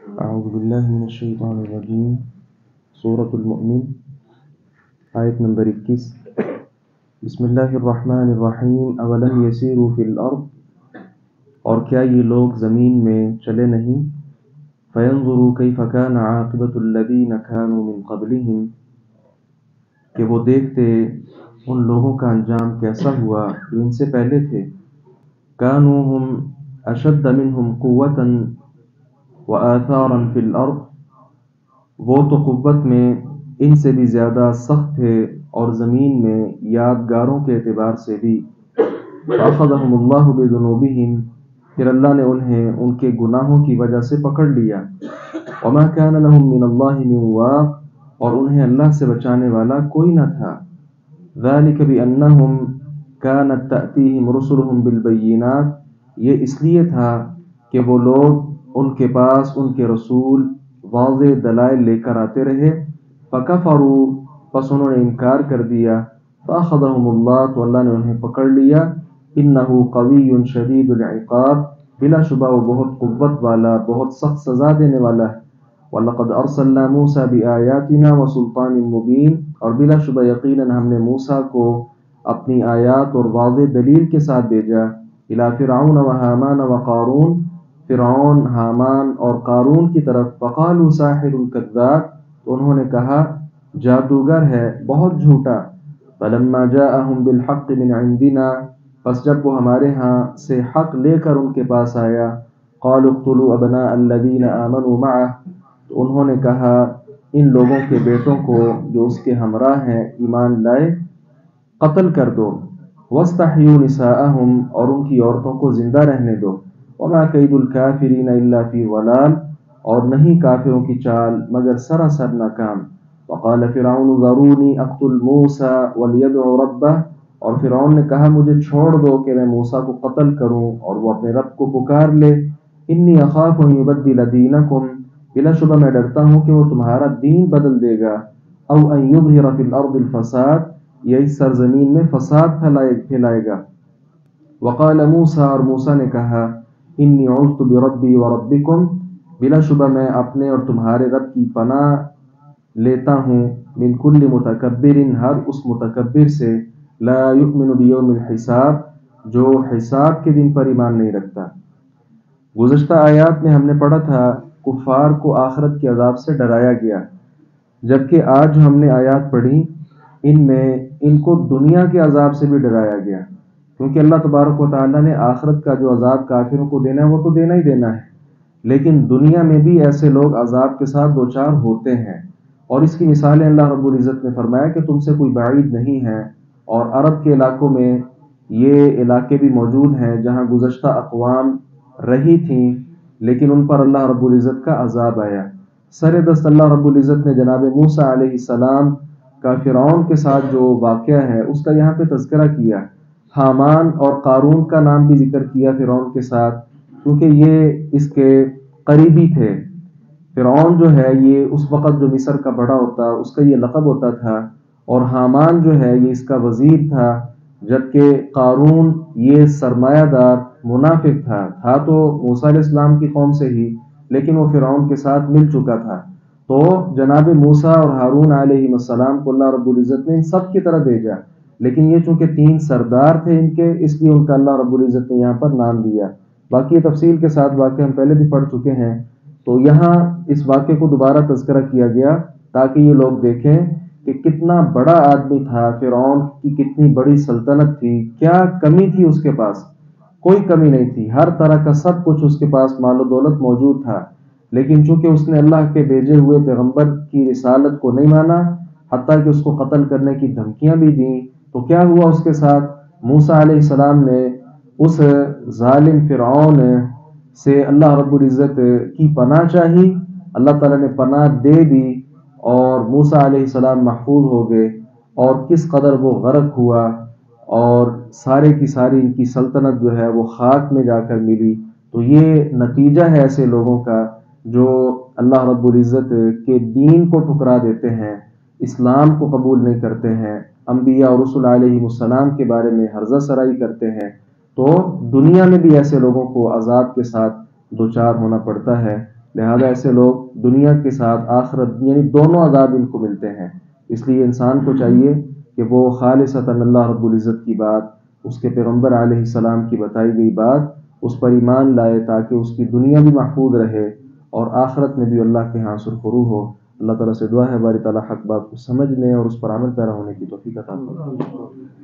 اعوذ باللہ من الشیطان الرجیم۔ سورۃ المؤمن، آیت نمبر 21۔ بسم اللہ الرحمن الرحیم۔ اولم یسیروا فی الارض، اور کیا یہ لوگ زمین میں چلے نہیں؟ فینظروا کیف کان عاقبۃ الذین کانوا من قبلہم، کہ وہ دیکھتے ان لوگوں کا انجام کیسا ہوا جو ان سے پہلے تھے۔ کانوا ہم اشد منہم قوۃ وآثارا فی الارض، وہ تو قوت میں ان سے بھی زیادہ سخت تھے اور زمین میں یادگاروں کے اعتبار سے بھی۔ فأخذہم اللہ بذنوبہم، پھر اللہ نے انہیں ان کے گناہوں کی وجہ سے پکڑ لیا۔ وما کان لہم من اللہ من واق، اور انہیں اللہ سے بچانے والا کوئی نہ تھا۔ ذلک بأنہم کانت تأتیہم رسلہم بالبینات، یہ اس لیے تھا کہ وہ لوگ ان کے پاس ان کے رسول واضح دلائل لے کر آتے رہے۔ فکفروا، پس انہوں نے انکار کر دیا۔ فاخذہم اللہ، تو اللہ نے انہیں پکڑ لیا۔ انہ قوی شدید العقاب، بلا شبہ وہ بہت قوت والا، بہت سخت سزا دینے والا ہے۔ وَلَقَدْ أَرْسَلْنَا مُوسَى بِآيَاتِنَا وَسُلْطَانٍ مُبِينٍ، اور بلا شبہ یقیناً ہم نے موسیٰ کو اپنی آیات اور واضح دلیل کے ساتھ بھیجا۔ إِلَى فِرْعَوْنَ وَهَامَانَ وَقَارُونَ، فرعون، حامان اور قارون کی طرف۔ فقالوا ساحر کذاب، تو انہوں نے کہا جادوگر ہے، بہت جھوٹا۔ فلما جاءهم بالحق من عندنا، پس جب وہ ہمارے ہاں سے حق لے کر ان کے پاس آیا۔ قالوا اقتلوا ابناء الذين آمنوا معه، تو انہوں نے کہا ان لوگوں کے بیٹوں کو جو اس کے ہمراہ ہیں ایمان لائے قتل کر دو۔ واستحيوا نساءهم، اور ان کی عورتوں کو زندہ رہنے دو۔ وما کید الکافرین الا فی ضلال، اور نہیں کافروں کی چال مگر سراسر ناکام۔ وقال فرعون ذرونی اقتل موسیٰ ولیدع ربہ، اور فرعون نے کہا مجھے چھوڑ دو کہ میں موسیٰ کو قتل کروں اور وہ اپنے رب کو پکار لے۔ انی اخاف ان یبدل دینکم، بلا شبہ میں ڈرتا ہوں کہ وہ تمہارا دین بدل دے گا۔ او ان یظہر فی الارض الفساد، یا اس سرزمین میں فساد پھیلائے گا۔ وقال موسیٰ، اور موسیٰ نے کہا انی عوذت بربی وربکم، بلا شبہ میں اپنے اور تمہارے رب کی پناہ لیتا ہوں۔ من کل متکبر، ہر اس متکبر سے، لا یؤمن بیوم الحساب، جو حساب کے دن پر ایمان نہیں رکھتا۔ گزشتہ آیات میں ہم نے پڑھا تھا کفار کو آخرت کے عذاب سے ڈرایا گیا، جبکہ آج ہم نے آیات پڑھی ان میں ان کو دنیا کے عذاب سے بھی ڈرایا گیا، کیونکہ اللہ تبارک و تعالیٰ نے آخرت کا جو عذاب کافروں کو دینا ہے وہ تو دینا ہی دینا ہے، لیکن دنیا میں بھی ایسے لوگ عذاب کے ساتھ دوچار ہوتے ہیں، اور اس کی مثالیں اللہ رب العزت نے فرمایا کہ تم سے کوئی بعید نہیں ہے۔ اور عرب کے علاقوں میں یہ علاقے بھی موجود ہیں جہاں گزشتہ اقوام رہی تھیں، لیکن ان پر اللہ رب العزت کا عذاب آیا۔ سر دست اللہ رب العزت نے جناب موسیٰ علیہ السلام کا فرعون کے ساتھ جو واقعہ ہے اس کا یہاں پہ تذکرہ کیا۔ حامان اور قارون کا نام بھی ذکر کیا فرعون کے ساتھ، کیونکہ یہ اس کے قریبی تھے۔ فرعون جو ہے یہ اس وقت جو مصر کا بڑا ہوتا اس کا یہ لقب ہوتا تھا، اور حامان جو ہے یہ اس کا وزیر تھا، جبکہ قارون یہ سرمایہ دار منافق تھا تو موسیٰ علیہ السلام کی قوم سے ہی، لیکن وہ فرعون کے ساتھ مل چکا تھا۔ تو جناب موسیٰ اور ہارون علیہ السلام کو اللہ رب العزت نے ان سب کی طرف بھیجا، لیکن یہ چونکہ تین سردار تھے ان کے، اس لیے ان کا اللہ رب العزت نے یہاں پر نام دیا۔ باقی تفصیل کے ساتھ واقعہ ہم پہلے بھی پڑھ چکے ہیں، تو یہاں اس واقعے کو دوبارہ تذکرہ کیا گیا تاکہ یہ لوگ دیکھیں کہ کتنا بڑا آدمی تھا، فرعون کی کتنی بڑی سلطنت تھی، کیا کمی تھی اس کے پاس؟ کوئی کمی نہیں تھی، ہر طرح کا سب کچھ اس کے پاس مال و دولت موجود تھا، لیکن چونکہ اس نے اللہ کے بھیجے ہوئے پیغمبر کی رسالت کو نہیں مانا، حتیٰ کہ اس کو قتل کرنے کی دھمکیاں بھی دیں، تو کیا ہوا اس کے ساتھ؟ موسیٰ علیہ السلام نے اس ظالم فرعون سے اللہ رب العزت کی پناہ چاہی، اللہ تعالیٰ نے پناہ دے دی اور موسیٰ علیہ السلام محفوظ ہو گئے، اور کس قدر وہ غرق ہوا، اور سارے کی ساری ان کی سلطنت جو ہے وہ خاک میں جا کر ملی۔ تو یہ نتیجہ ہے ایسے لوگوں کا جو اللہ رب العزت کے دین کو ٹھکرا دیتے ہیں، اسلام کو قبول نہیں کرتے ہیں، انبیاء اور رسول علیہ السلام کے بارے میں ہرزہ سرائی کرتے ہیں، تو دنیا میں بھی ایسے لوگوں کو عذاب کے ساتھ دوچار ہونا پڑتا ہے۔ لہذا ایسے لوگ دنیا کے ساتھ آخرت یعنی دونوں عذاب ان کو ملتے ہیں. اس لیے انسان کو چاہیے کہ وہ خالصتاً اللہ رب العزت کی بات، اس کے پیغمبر علیہ السلام کی بتائی گئی بات، اس پر ایمان لائے تاکہ اس کی دنیا بھی محفوظ رہے اور آخرت میں بھی اللہ کے ہاں سرخرو ہو. اللہ تعالیٰ سے دعا ہے باری تعالیٰ حق بات کو سمجھنے اور اس پر عمل پیرا ہونے کی توفیق عطا فرمائے.